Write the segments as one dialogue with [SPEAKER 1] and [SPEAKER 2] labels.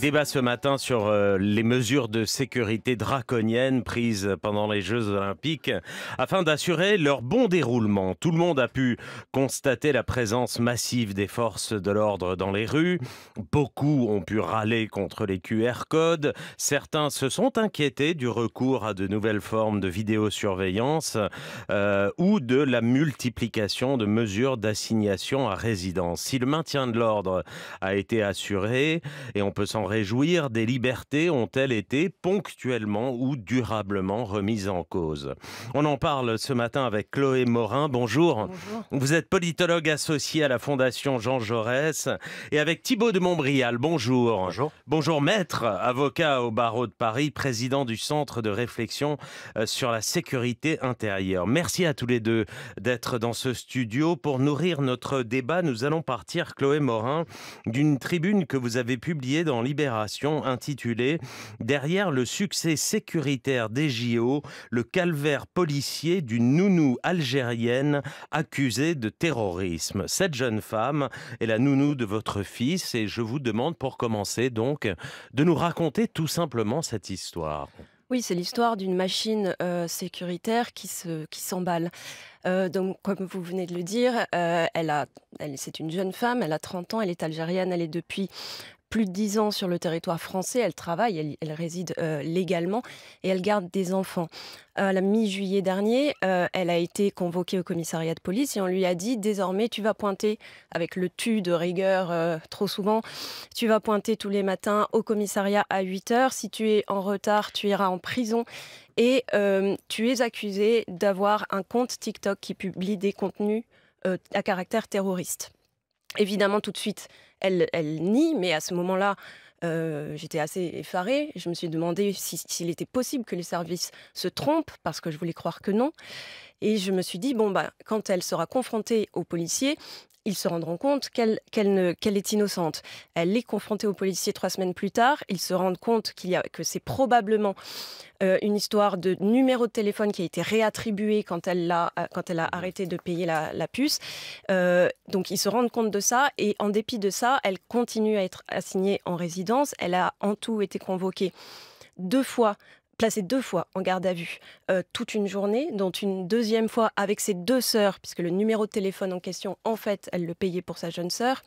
[SPEAKER 1] Débat ce matin sur les mesures de sécurité draconiennes prises pendant les Jeux Olympiques afin d'assurer leur bon déroulement. Tout le monde a pu constater la présence massive des forces de l'ordre dans les rues. Beaucoup ont pu râler contre les QR codes. Certains se sont inquiétés du recours à de nouvelles formes de vidéosurveillance ou de la multiplication de mesures d'assignation à résidence. Si le maintien de l'ordre a été assuré, et on peut s'en réjouir, des libertés ont-elles été ponctuellement ou durablement remises en cause? On en parle ce matin avec Chloé Morin. Bonjour.
[SPEAKER 2] Bonjour.
[SPEAKER 1] Vous êtes politologue associé à la Fondation Jean Jaurès et avec Thibaut de Montbrial. Bonjour.
[SPEAKER 3] Bonjour.
[SPEAKER 1] Bonjour maître, avocat au barreau de Paris, président du Centre de réflexion sur la sécurité intérieure. Merci à tous les deux d'être dans ce studio. Pour nourrir notre débat, nous allons partir, Chloé Morin, d'une tribune que vous avez publiée dans Libération intitulée « Derrière le succès sécuritaire des JO, le calvaire policier d'une nounou algérienne accusée de terrorisme ». Cette jeune femme est la nounou de votre fils et je vous demande pour commencer donc de nous raconter tout simplement cette histoire.
[SPEAKER 2] Oui, c'est l'histoire d'une machine sécuritaire qui s'emballe. Donc, comme vous venez de le dire, c'est une jeune femme, elle a 30 ans, elle est algérienne, elle est depuis plus de 10 ans sur le territoire français, elle travaille, elle réside légalement et elle garde des enfants. À la mi-juillet dernier, elle a été convoquée au commissariat de police et on lui a dit désormais tu vas pointer, avec le tu de rigueur trop souvent, tu vas pointer tous les matins au commissariat à 8 heures. Si tu es en retard, tu iras en prison et tu es accusé d'avoir un compte TikTok qui publie des contenus à caractère terroriste. Évidemment, tout de suite, elle nie, mais à ce moment-là, j'étais assez effarée. Je me suis demandé s'il était possible que les services se trompent, parce que je voulais croire que non. Et je me suis dit, quand elle sera confrontée aux policiers, ils se rendront compte qu'elle est innocente. Elle est confrontée aux policiers 3 semaines plus tard. Ils se rendent compte que c'est probablement une histoire de numéro de téléphone qui a été réattribué quand elle a arrêté de payer la puce. Donc ils se rendent compte de ça et en dépit de ça, elle continue à être assignée en résidence. Elle a en tout été convoquée 2 fois, placée 2 fois en garde à vue toute une journée, dont une deuxième fois avec ses 2 sœurs, puisque le numéro de téléphone en question, en fait, elle le payait pour sa jeune sœur.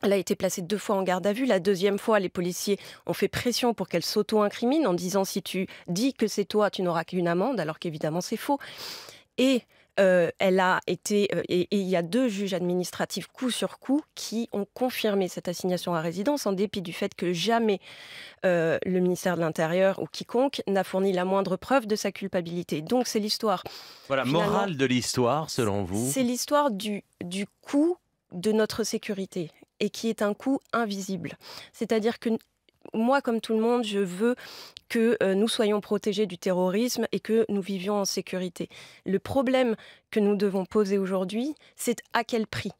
[SPEAKER 2] Elle a été placée 2 fois en garde à vue. La deuxième fois, les policiers ont fait pression pour qu'elle s'auto-incrimine en disant si tu dis que c'est toi, tu n'auras qu'une amende, alors qu'évidemment c'est faux. Et elle a été, et il y a 2 juges administratifs coup sur coup qui ont confirmé cette assignation à résidence en dépit du fait que jamais le ministère de l'Intérieur ou quiconque n'a fourni la moindre preuve de sa culpabilité. Donc c'est l'histoire.
[SPEAKER 1] Voilà, morale de l'histoire selon vous?
[SPEAKER 2] C'est l'histoire du coût de notre sécurité et qui est un coût invisible. C'est-à-dire que moi, comme tout le monde, je veux que nous soyons protégés du terrorisme et que nous vivions en sécurité. Le problème que nous devons poser aujourd'hui, c'est à quel prix ?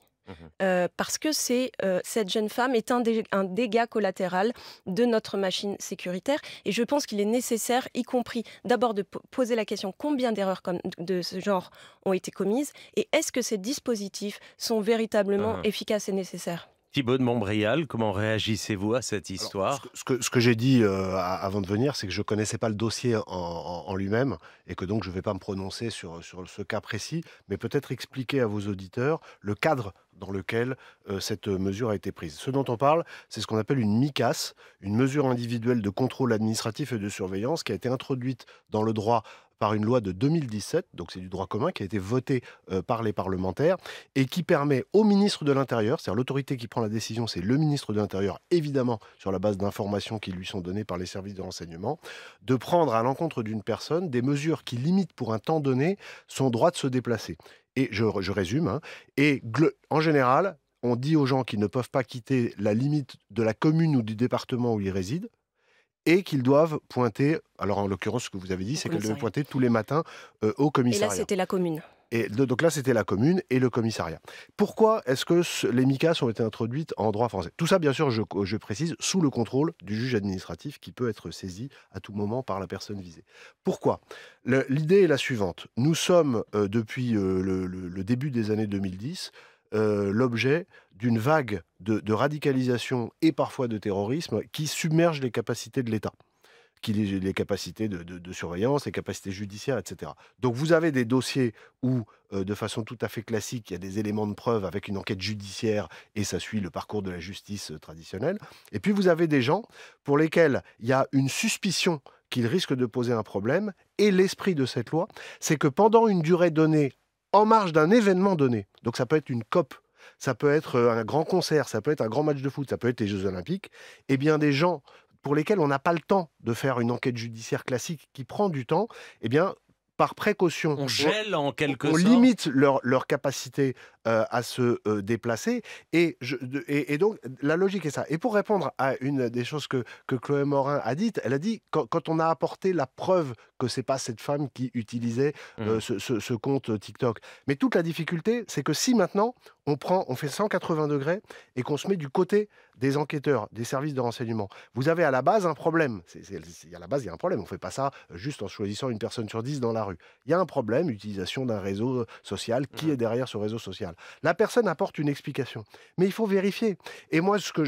[SPEAKER 2] Parce que cette jeune femme est un dégât collatéral de notre machine sécuritaire. Et je pense qu'il est nécessaire, y compris d'abord de poser la question combien d'erreurs de ce genre ont été commises et est-ce que ces dispositifs sont véritablement efficaces et nécessaires ?
[SPEAKER 1] Thibaut de Montbrial, comment réagissez-vous à cette
[SPEAKER 3] Alors,
[SPEAKER 1] histoire?
[SPEAKER 3] ce que j'ai dit avant de venir, c'est que je ne connaissais pas le dossier en lui-même et que donc je ne vais pas me prononcer sur ce cas précis, mais peut-être expliquer à vos auditeurs le cadre dans lequel cette mesure a été prise. Ce dont on parle, c'est ce qu'on appelle une MICAS, une mesure individuelle de contrôle administratif et de surveillance qui a été introduite dans le droit par une loi de 2017, donc c'est du droit commun, qui a été votée par les parlementaires, et qui permet au ministre de l'Intérieur, c'est-à-dire l'autorité qui prend la décision, c'est le ministre de l'Intérieur, évidemment sur la base d'informations qui lui sont données par les services de renseignement, de prendre à l'encontre d'une personne des mesures qui limitent pour un temps donné son droit de se déplacer. Et je résume, hein, en général, on dit aux gens qu'ils ne peuvent pas quitter la limite de la commune ou du département où ils résident, et qu'ils doivent pointer, alors en l'occurrence ce que vous avez dit, c'est qu'elles devaient pointer tous les matins au
[SPEAKER 2] Et
[SPEAKER 3] commissariat.
[SPEAKER 2] là, c'était la commune.
[SPEAKER 3] Et donc là, c'était la commune et le commissariat. Pourquoi est-ce que les MICAS ont été introduites en droit français? Tout ça, bien sûr, je précise, sous le contrôle du juge administratif qui peut être saisi à tout moment par la personne visée. Pourquoi? L'idée est la suivante. Nous sommes, depuis le début des années 2010, l'objet d'une vague de radicalisation et parfois de terrorisme qui submerge les capacités de l'État, les capacités de surveillance, les capacités judiciaires, etc. Donc vous avez des dossiers où, de façon tout à fait classique, il y a des éléments de preuve avec une enquête judiciaire et ça suit le parcours de la justice traditionnelle. Et puis vous avez des gens pour lesquels il y a une suspicion qu'ils risquent de poser un problème. Et l'esprit de cette loi, c'est que pendant une durée donnée, en marge d'un événement donné, donc ça peut être une COP, ça peut être un grand concert, ça peut être un grand match de foot, ça peut être les Jeux Olympiques, eh bien des gens pour lesquels on n'a pas le temps de faire une enquête judiciaire classique qui prend du temps, eh bien, par précaution,
[SPEAKER 1] On gèle en quelque
[SPEAKER 3] on
[SPEAKER 1] sorte.
[SPEAKER 3] limite leur capacité à se déplacer. Et donc, la logique est ça. Et pour répondre à une des choses que Chloé Morin a dites, elle a dit, quand on a apporté la preuve que c'est pas cette femme qui utilisait ce compte TikTok. Mais toute la difficulté, c'est que si maintenant, on fait 180 degrés et qu'on se met du côté des enquêteurs, des services de renseignement, vous avez à la base un problème. À la base, il y a un problème. On ne fait pas ça juste en choisissant une personne sur 10 dans la rue. Il y a un problème, utilisation d'un réseau social. Qui est derrière ce réseau social? La personne apporte une explication. Mais il faut vérifier. Et moi, ce que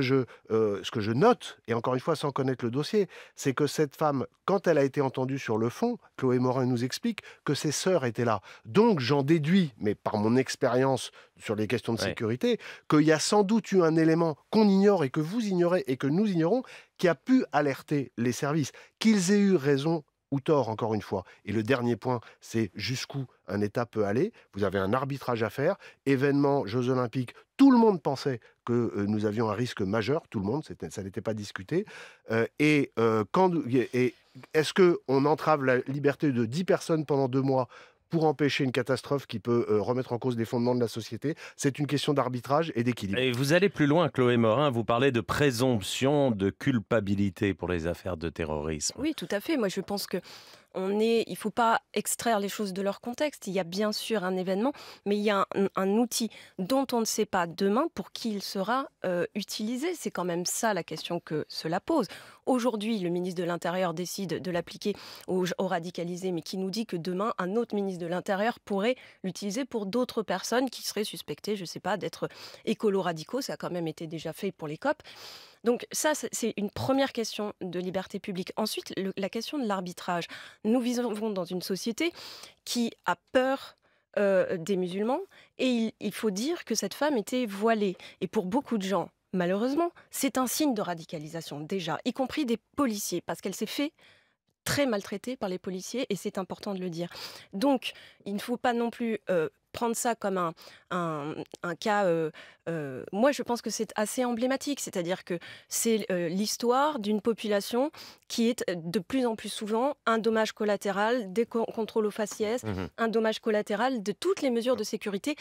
[SPEAKER 3] je note, et encore une fois, sans connaître le dossier, c'est que cette femme, quand elle a été entendue sur le fond, Chloé Morin nous explique que ses sœurs étaient là. Donc, j'en déduis, mais par mon expérience sur les questions de sécurité, qu'il y a sans doute eu un élément qu'on ignore et que vous ignorez et que nous ignorons, qui a pu alerter les services. Qu'ils aient eu raison ou tort, encore une fois. Et le dernier point, c'est jusqu'où un État peut aller. Vous avez un arbitrage à faire. Événement, Jeux Olympiques, tout le monde pensait que nous avions un risque majeur. Tout le monde, ça n'était pas discuté. Et est-ce qu'on entrave la liberté de 10 personnes pendant 2 mois pour empêcher une catastrophe qui peut remettre en cause les fondements de la société? C'est une question d'arbitrage et d'équilibre.
[SPEAKER 1] Et vous allez plus loin, Chloé Morin, vous parlez de présomption de culpabilité pour les affaires de terrorisme.
[SPEAKER 2] Oui, tout à fait. Moi, je pense que il ne faut pas extraire les choses de leur contexte. Il y a bien sûr un événement, mais il y a un outil dont on ne sait pas demain pour qui il sera utilisé. C'est quand même ça la question que cela pose. Aujourd'hui, le ministre de l'Intérieur décide de l'appliquer aux radicalisés, mais qui nous dit que demain, un autre ministre de l'Intérieur pourrait l'utiliser pour d'autres personnes qui seraient suspectées, je ne sais pas, d'être écolo-radicaux. Ça a quand même été déjà fait pour les COP. Donc ça, c'est une première question de liberté publique. Ensuite, la question de l'arbitrage. Nous vivons dans une société qui a peur des musulmans et il faut dire que cette femme était voilée. Et pour beaucoup de gens, malheureusement, c'est un signe de radicalisation déjà, y compris des policiers, parce qu'elle s'est fait très maltraitée par les policiers et c'est important de le dire. Donc, il ne faut pas non plus prendre ça comme un cas... moi, je pense que c'est assez emblématique, c'est-à-dire que c'est l'histoire d'une population qui est de plus en plus souvent un dommage collatéral des contrôles aux faciès, un dommage collatéral de toutes les mesures de sécurité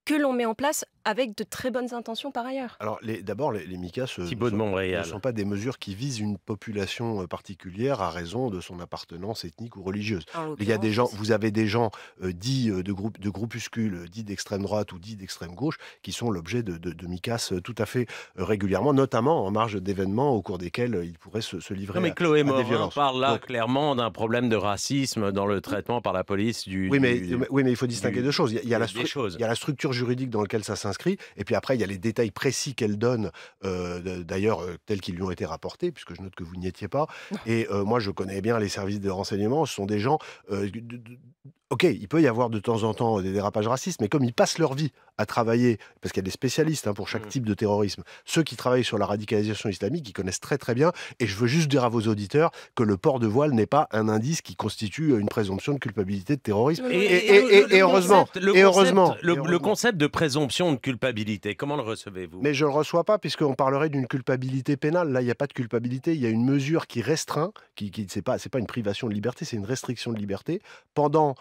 [SPEAKER 2] que l'on met en place avec de très bonnes intentions par ailleurs.
[SPEAKER 3] Alors, d'abord, les MICA ne sont pas des mesures qui visent une population particulière à raison de son appartenance ethnique ou religieuse. Il y a des gens, vous avez des gens dits de groupuscules, dits d'extrême droite ou dits d'extrême gauche, qui sont l'objet de MICAS tout à fait régulièrement, notamment en marge d'événements au cours desquels ils pourraient se livrer
[SPEAKER 1] mais Chloé
[SPEAKER 3] à des
[SPEAKER 1] Morin
[SPEAKER 3] violences.
[SPEAKER 1] parle là clairement d'un problème de racisme dans le traitement par la police
[SPEAKER 3] Oui, mais il faut distinguer deux choses. Il y a la structure juridique dans laquelle ça s'inscrit, et puis après, il y a les détails précis qu'elle donne, d'ailleurs, tels qu'ils lui ont été rapportés, puisque je note que vous n'y étiez pas. Et moi, je connais bien les services de renseignement. Ce sont des gens... Ok, il peut y avoir de temps en temps des dérapages racistes, mais comme ils passent leur vie à travailler, parce qu'il y a des spécialistes pour chaque type de terrorisme, ceux qui travaillent sur la radicalisation islamique, ils connaissent très très bien, et je veux juste dire à vos auditeurs que le port de voile n'est pas un indice qui constitue une présomption de culpabilité de terrorisme. Et heureusement.
[SPEAKER 1] Le concept de présomption de culpabilité, comment le recevez-vous?
[SPEAKER 3] Mais je ne le reçois pas, puisqu'on parlerait d'une culpabilité pénale. Là, il n'y a pas de culpabilité, il y a une mesure qui restreint, c'est pas une privation de liberté, c'est une restriction de liberté, pendant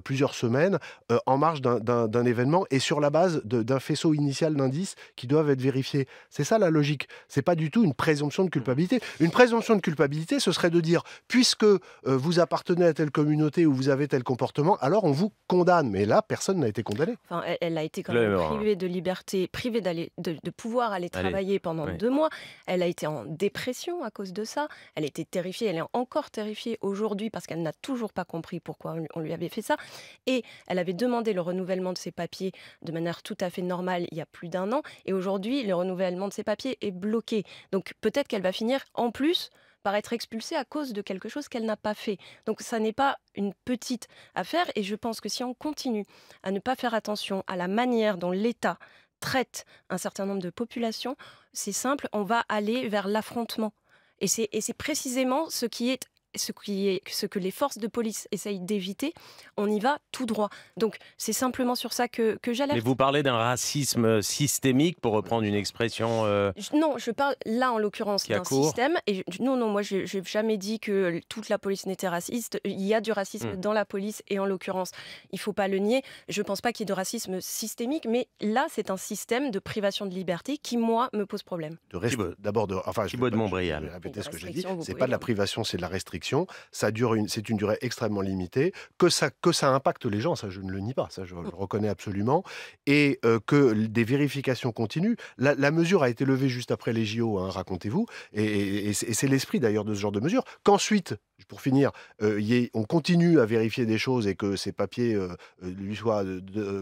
[SPEAKER 3] plusieurs semaines en marge d'un événement et sur la base d'un faisceau initial d'indices qui doivent être vérifiés. C'est ça la logique. C'est pas du tout une présomption de culpabilité. Une présomption de culpabilité, ce serait de dire, puisque vous appartenez à telle communauté ou vous avez tel comportement, alors on vous condamne. Mais là, personne n'a été condamné.
[SPEAKER 2] Enfin, elle a été quand même privée de liberté, privée de pouvoir aller travailler pendant 2 mois. Elle a été en dépression à cause de ça. Elle était terrifiée. Elle est encore terrifiée aujourd'hui parce qu'elle n'a toujours pas compris pourquoi on lui avait fait fait ça. Et elle avait demandé le renouvellement de ses papiers de manière tout à fait normale il y a plus d'1 an. Et aujourd'hui, le renouvellement de ses papiers est bloqué. Donc peut-être qu'elle va finir en plus par être expulsée à cause de quelque chose qu'elle n'a pas fait. Donc ça n'est pas une petite affaire et je pense que si on continue à ne pas faire attention à la manière dont l'État traite un certain nombre de populations, c'est simple, on va aller vers l'affrontement. Et c'est précisément ce que les forces de police essayent d'éviter. On y va tout droit. Donc c'est simplement sur ça que
[SPEAKER 1] Mais
[SPEAKER 2] j'alerte.
[SPEAKER 1] vous parlez d'un racisme systémique, pour reprendre une expression
[SPEAKER 2] Non, je parle là en l'occurrence
[SPEAKER 1] qui
[SPEAKER 2] d'un
[SPEAKER 1] accourt.
[SPEAKER 2] système. Et non, moi j'ai jamais dit que toute la police n'était raciste. Il y a du racisme dans la police et en l'occurrence, il faut pas le nier. Je pense pas qu'il y ait de racisme systémique, mais là c'est un système de privation de liberté qui moi me pose problème.
[SPEAKER 3] D'abord,
[SPEAKER 1] Thibaut de
[SPEAKER 3] je vais
[SPEAKER 1] Montbrial.
[SPEAKER 3] répéter
[SPEAKER 2] Et
[SPEAKER 3] ce
[SPEAKER 2] de
[SPEAKER 3] que j'ai dit.
[SPEAKER 2] restriction, vous
[SPEAKER 3] C'est
[SPEAKER 2] pouvez
[SPEAKER 3] pas de la
[SPEAKER 2] dire.
[SPEAKER 3] privation, c'est de la restriction. C'est une durée extrêmement limitée. Que ça impacte les gens, ça je ne le nie pas, ça je le reconnais absolument. Et que des vérifications continuent. La mesure a été levée juste après les JO, hein, racontez-vous. Et c'est l'esprit d'ailleurs de ce genre de mesure. Qu'ensuite, pour finir, on continue à vérifier des choses et que ces papiers lui soient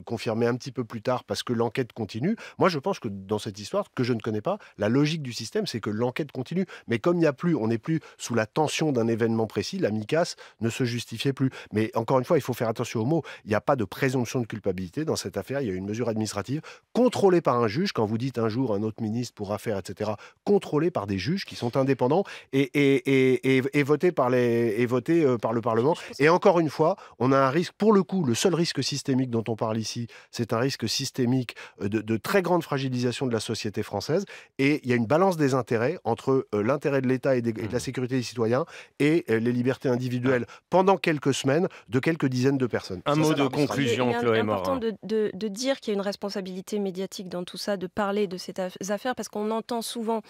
[SPEAKER 3] confirmés un petit peu plus tard parce que l'enquête continue. Moi, je pense que dans cette histoire, que je ne connais pas, la logique du système, c'est que l'enquête continue. Mais comme on n'est plus sous la tension d'un événement précis, la Micas ne se justifiait plus. Mais encore une fois, il faut faire attention aux mots. Il n'y a pas de présomption de culpabilité dans cette affaire. Il y a une mesure administrative contrôlée par un juge. Quand vous dites un jour un autre ministre pourra faire, etc., contrôlée par des juges qui sont indépendants et votés par le Parlement. Et encore une fois, on a un risque, pour le coup, le seul risque systémique dont on parle ici, c'est un risque systémique de très grande fragilisation de la société française. Et il y a une balance des intérêts entre l'intérêt de l'État et de la sécurité des citoyens et les libertés individuelles pendant quelques semaines de quelques dizaines de personnes.
[SPEAKER 1] Un mot de
[SPEAKER 3] l'arbitrage.
[SPEAKER 1] conclusion,
[SPEAKER 2] Il est
[SPEAKER 1] Chloé
[SPEAKER 2] important
[SPEAKER 1] Morin.
[SPEAKER 2] de dire qu'il y a une responsabilité médiatique dans tout ça, de parler de ces affaires, parce qu'on entend souvent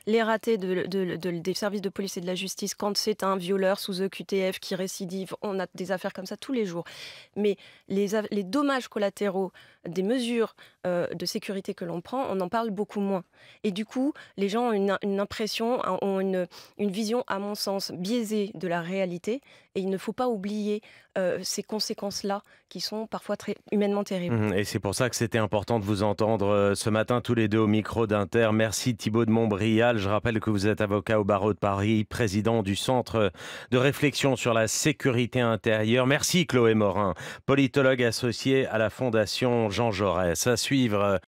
[SPEAKER 2] les ratés des services de police et de la justice quand c'est un violeur sous EQTF qui récidive. On a des affaires comme ça tous les jours. Mais les dommages collatéraux des mesures de sécurité que l'on prend, on en parle beaucoup moins. Et du coup, les gens ont une impression, ont une vision, à mon sens, biaisée de la réalité. Et il ne faut pas oublier ces conséquences-là qui sont parfois très humainement terribles.
[SPEAKER 1] Et c'est pour ça que c'était important de vous entendre ce matin tous les deux au micro d'Inter. Merci Thibaut de Montbrial. Je rappelle que vous êtes avocat au barreau de Paris, président du Centre de réflexion sur la sécurité intérieure. Merci Chloé Morin, politologue associée à la Fondation Jean Jaurès. À suivre.